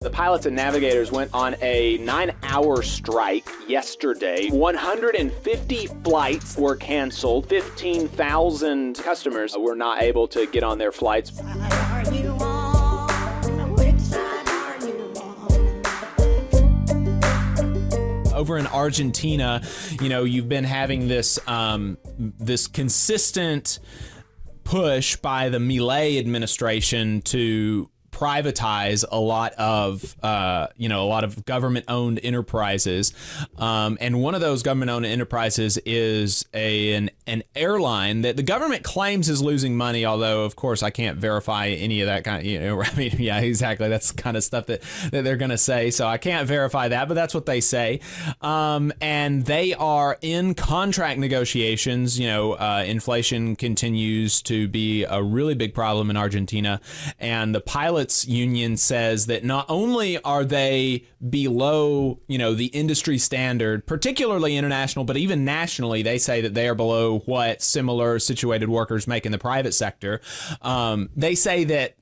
The pilots and navigators went on a 9-hour strike yesterday. 150 flights were canceled. 15,000 customers were not able to get on their flights. Over in Argentina, you've been having this this consistent push by the Milei administration to privatize a lot of government-owned enterprises, and one of those government-owned enterprises is an airline that the government claims is losing money. Although, of course, I can't verify any of that kind. Yeah, exactly. That's the kind of stuff that they're going to say. So I can't verify that, but that's what they say. And they are in contract negotiations. Inflation continues to be a really big problem in Argentina, and the pilots union says that not only are they below, the industry standard, particularly international, but even nationally, they say that they are below what similar situated workers make in the private sector. They say that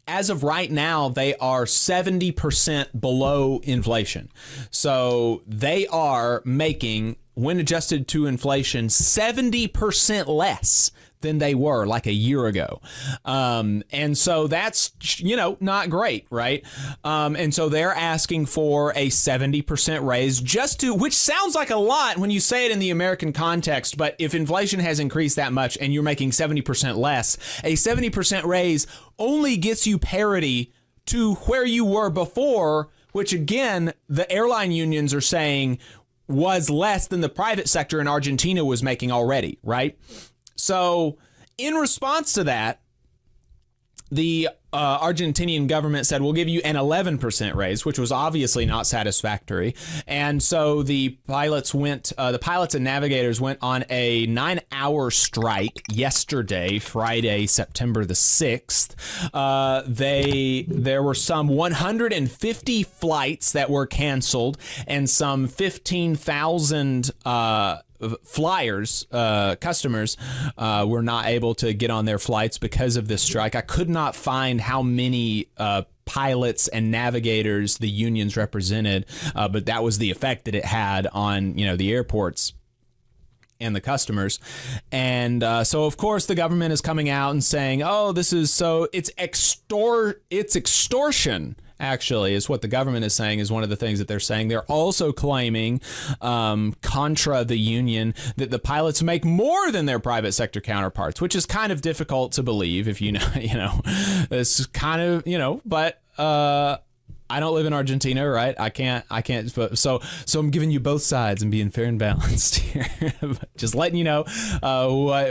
as of right now, they are 70% below inflation. So they are making, when adjusted to inflation, 70% less than they were like a year ago. And so that's, not great, right? And so they're asking for a 70% raise which sounds like a lot when you say it in the American context, but if inflation has increased that much and you're making 70% less, a 70% raise only gets you parity to where you were before, which again, the airline unions are saying was less than the private sector in Argentina was making already, right? So in response to that, the Argentinian government said, we'll give you an 11% raise, which was obviously not satisfactory. And so the pilots and navigators went on a 9-hour strike yesterday, Friday, September the 6th. There were some 150 flights that were canceled and some 15,000 customers were not able to get on their flights because of this strike. I could not find how many pilots and navigators the unions represented, but that was the effect that it had on, the airports and the customers. And so, of course, the government is coming out and saying, it's extortion. Actually, is what the government is saying, is one of the things that they're saying. They're also claiming, contra the union, that the pilots make more than their private sector counterparts, which is kind of difficult to believe if it's kind of, but I don't live in Argentina, right? I can't. So I'm giving you both sides and being fair and balanced here. Just letting you know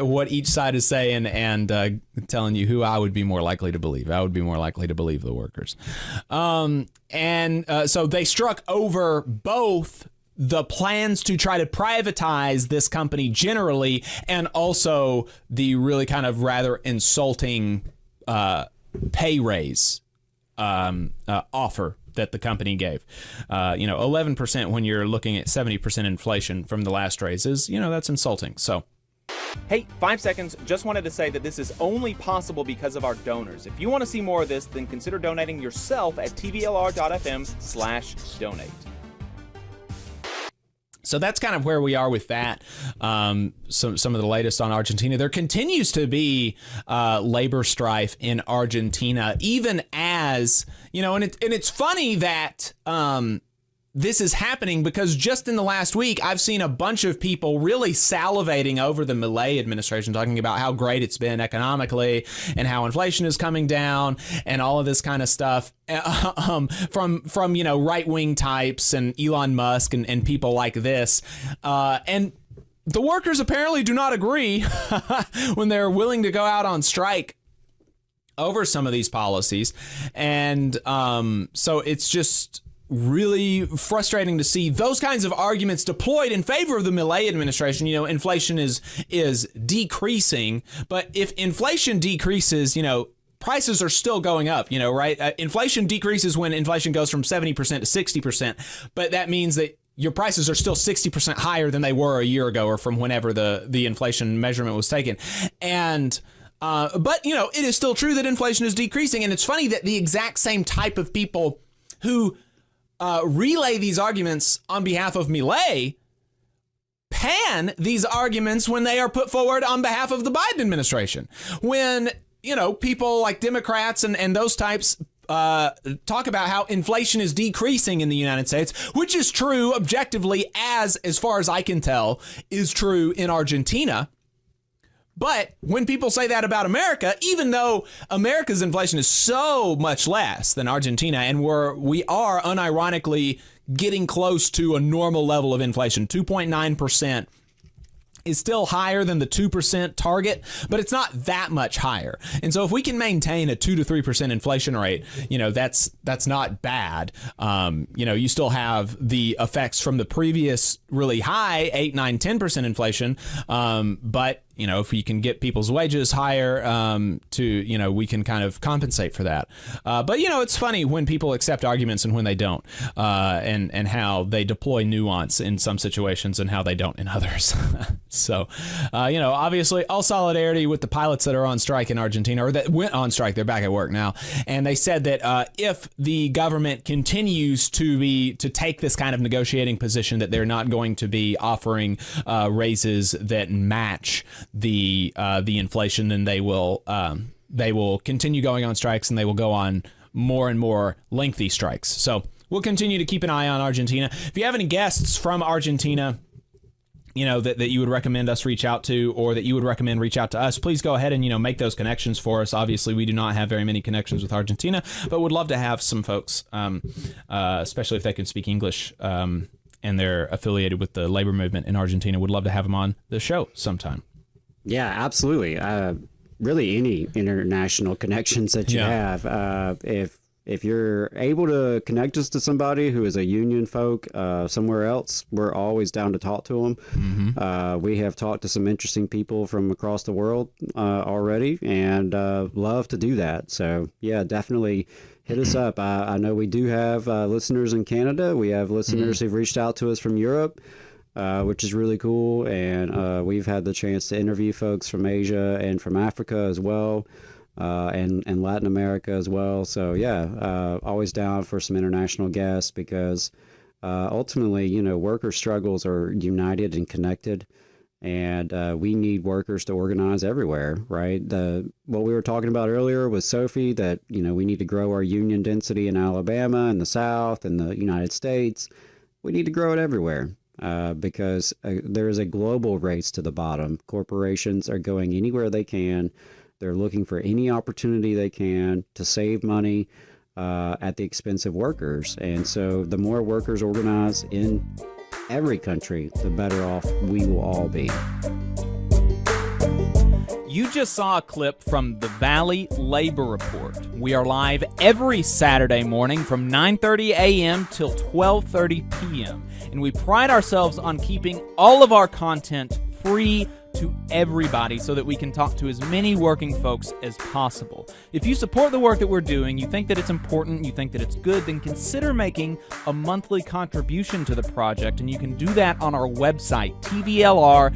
what each side is saying and telling you who I would be more likely to believe. I would be more likely to believe the workers. So they struck over both the plans to try to privatize this company generally, and also the really kind of rather insulting pay raise offer that the company gave. 11% when you're looking at 70% inflation from the last raise is, that's insulting. So, hey, 5 seconds. Just wanted to say that this is only possible because of our donors. If you want to see more of this, then consider donating yourself at tvlr.fm/donate. So that's kind of where we are with that. Some of the latest on Argentina. There continues to be labor strife in Argentina, even as, and it's funny that this is happening because just in the last week, I've seen a bunch of people really salivating over the Milei administration, talking about how great it's been economically and how inflation is coming down and all of this kind of stuff from right-wing types and Elon Musk and people like this. And the workers apparently do not agree when they're willing to go out on strike over some of these policies. And so it's just really frustrating to see those kinds of arguments deployed in favor of the Milei administration. Inflation is decreasing, but if inflation decreases, prices are still going up, right? Inflation decreases when inflation goes from 70% to 60%, but that means that your prices are still 60% higher than they were a year ago or from whenever the inflation measurement was taken. And but, it is still true that inflation is decreasing. And it's funny that the exact same type of people who relay these arguments on behalf of Milei pan these arguments when they are put forward on behalf of the Biden administration. When, people like Democrats and those types talk about how inflation is decreasing in the United States, which is true objectively, as far as I can tell, is true in Argentina. But when people say that about America, even though America's inflation is so much less than Argentina, and we are unironically getting close to a normal level of inflation, 2.9% is still higher than the 2% target, but it's not that much higher. And so if we can maintain a 2 to 3% inflation rate, that's not bad. You still have the effects from the previous really high 8, 9, 10% inflation. But if we can get people's wages higher, we can kind of compensate for that. But it's funny when people accept arguments and when they don't, and how they deploy nuance in some situations and how they don't in others. So, obviously all solidarity with the pilots that are on strike in Argentina, or that went on strike. They're back at work now. And they said that if the government continues to take this kind of negotiating position, that they're not going to be offering raises that match the inflation, then they will continue going on strikes, and they will go on more and more lengthy strikes. So we'll continue to keep an eye on Argentina. If you have any guests from Argentina, that you would recommend us reach out to, or that you would recommend reach out to us, please go ahead and, make those connections for us. Obviously, we do not have very many connections with Argentina, but would love to have some folks, especially if they can speak English, and they're affiliated with the labor movement in Argentina. Would love to have them on the show sometime. Yeah, absolutely. Really, any international connections that you have, if you're able to connect us to somebody who is a union folk somewhere else, we're always down to talk to them. Mm-hmm. We have talked to some interesting people from across the world already, and love to do that. So yeah, definitely hit us up. I know we do have listeners in Canada. We have listeners who've reached out to us from Europe, which is really cool. And we've had the chance to interview folks from Asia and from Africa as well. And Latin America as well. So yeah, always down for some international guests, because ultimately, worker struggles are united and connected, and we need workers to organize everywhere, right? What we were talking about earlier with Sophie, that we need to grow our union density in Alabama and the South and the United States. We need to grow it everywhere. Because there is a global race to the bottom. Corporations are going anywhere they can. They're looking for any opportunity they can to save money at the expense of workers. And so the more workers organize in every country, the better off we will all be. You just saw a clip from the Valley Labor Report. We are live every Saturday morning from 9:30 a.m. till 12:30 p.m. And we pride ourselves on keeping all of our content free to everybody so that we can talk to as many working folks as possible. If you support the work that we're doing, you think that it's important, you think that it's good, then consider making a monthly contribution to the project, and you can do that on our website, tvlr.fm.